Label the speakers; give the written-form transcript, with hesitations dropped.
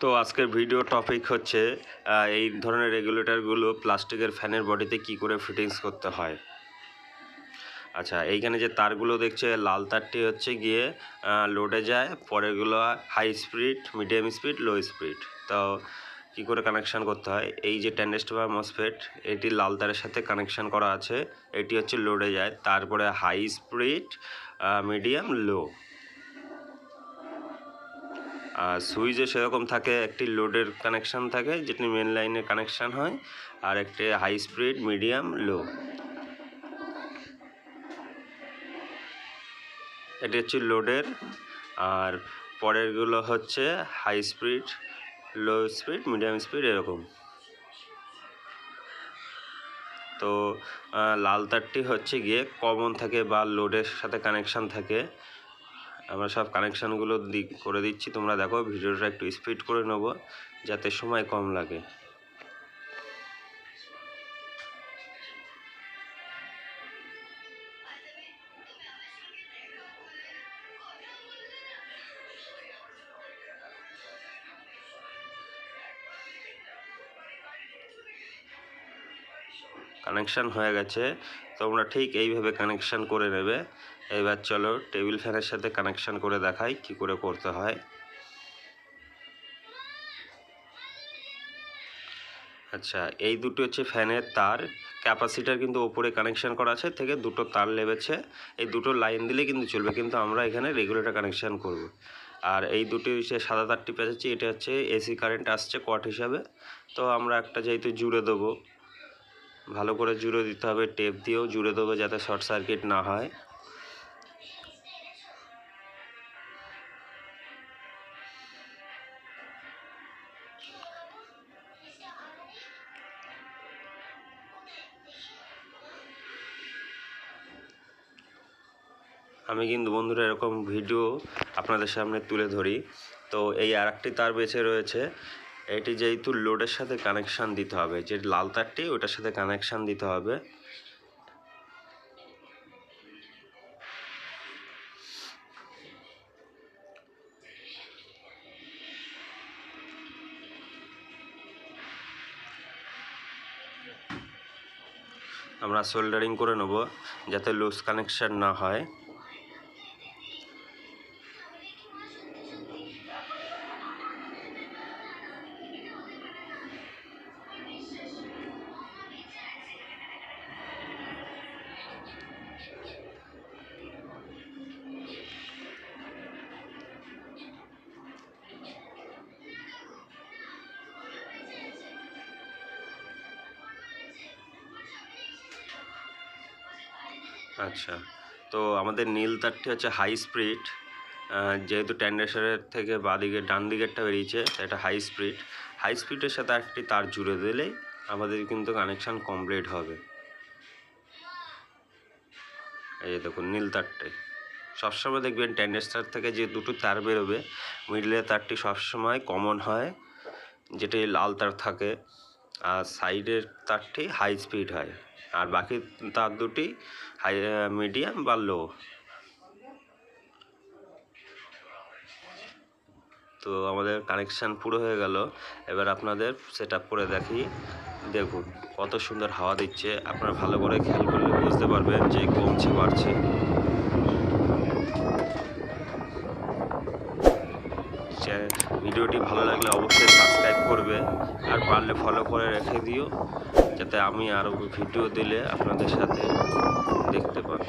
Speaker 1: তো আজকের video topic হচ্ছে এই ধরনের রেগুলেটরগুলো প্লাস্টিকের ফ্যানের বডিতে কি করে ফিটিংস করতে হয়। আচ্ছা, এইখানে যে তারগুলো দেখছে, লাল তারটি হচ্ছে গিয়ে লোডে যায়, পরেরগুলো high speed, medium speed, low speed. তো কি করে কানেকশান করতে হয়, এই যে ট্রানজিস্টর মসফেট, এটি লাল তারের সাথে কানেকশান করা আছে, এটি হচ্ছে লোডে যায়, তারপরে হাই স্পিড, মিডিয়াম, লো। আর সুইচে সেরকম থাকে, একটি লোডের কানেকশান থাকে যেটি মেন লাইনের কানেকশান হয়, আর একটি হাই স্পিড, মিডিয়াম, লো। এটি হচ্ছে লোডের, আর পরেরগুলো হচ্ছে high speed, low speed, medium speed, এরকম। তো লাল তারটি হচ্ছে গিয়ে কমন থাকে বা লোডের সাথে কানেকশান থাকে। আমরা সব কানেকশানগুলো করে দিচ্ছি, তোমরা দেখো। ভিডিওটা একটু স্পিড করে নেব যাতে সময় কম লাগে। কানেকশান হয়ে গেছে, তোমরা ঠিক এইভাবে কানেকশান করে নেবে। এবার চলো টেবিল ফ্যানের সাথে কানেকশান করে দেখাই কি করে করতে হয়। আচ্ছা, এই দুটো হচ্ছে ফ্যানের তার, ক্যাপাসিটার কিন্তু ওপরে কানেকশান করা আছে, থেকে দুটো তার লেবেছে, এই দুটো লাইন দিলে কিন্তু চলবে, কিন্তু আমরা এখানে রেগুলেটর কানেকশান করব। আর এই দুটি যে সাদা তারটি পেঁচাচ্ছি, এটা হচ্ছে এসি কারেন্ট আসছে কট হিসাবে। তো আমরা একটা যেহেতু জুড়ে দেবো, ভালো করে জুড়ে দিতে হবে, টেপ দিয়েও জুড়ে দেবো যাতে শর্ট সার্কিট না হয়। আমি কিন্তু বন্ধুরা এরকম ভিডিও আপনাদের সামনে তুলে ধরি। তো এই আরেকটি তার বেঁচে রয়েছে, এটি যেহেতু লোডের সাথে কানেকশান দিতে হবে, যে লাল তারটি ওটার সাথে কানেকশান দিতে হবে। আমরা সোল্ডারিং করে নেব যাতে লুজ কানেকশান না হয়। আচ্ছা, তো আমাদের নীল তারটি হচ্ছে হাই স্পিড, যেহেতু ট্রানজিস্টরের থেকে বাঁদিকে ডান দিকেরটা বেরিয়েছে, এটা হাই স্পিড। হাই স্পিডের সাথে একটি তার জুড়ে দিলেই আমাদের কিন্তু কানেকশান কমপ্লিট হবে। এই যে দেখুন নীল তারটাই সবসময় দেখবেন ট্রানজিস্টর থেকে যে দুটো তার বেরোবে, মিডলের তারটি সবসময় কমন হয়, যেটি লাল তার থাকে, আর সাইডের তারটি হাই স্পিড হয়, আর বাকি তার দুটি হাই, মিডিয়াম বা লো। তো আমাদের কানেকশান পুরো হয়ে গেল। এবার আপনাদের সেট আপ করে দেখি, দেখুন কত সুন্দর হাওয়া দিচ্ছে। আপনারা ভালো করে খেয়াল করলে বুঝতে পারবেন যে কমছে বাড়ছে। ভিডিওটি ভালো লাগলে অবশ্যই সাবস্ক্রাইব করবে, আর পারলে ফলো করে রেখে দিও যাতে আমি আরও ভিডিও দিলে আপনাদের সাথে দেখতে পান।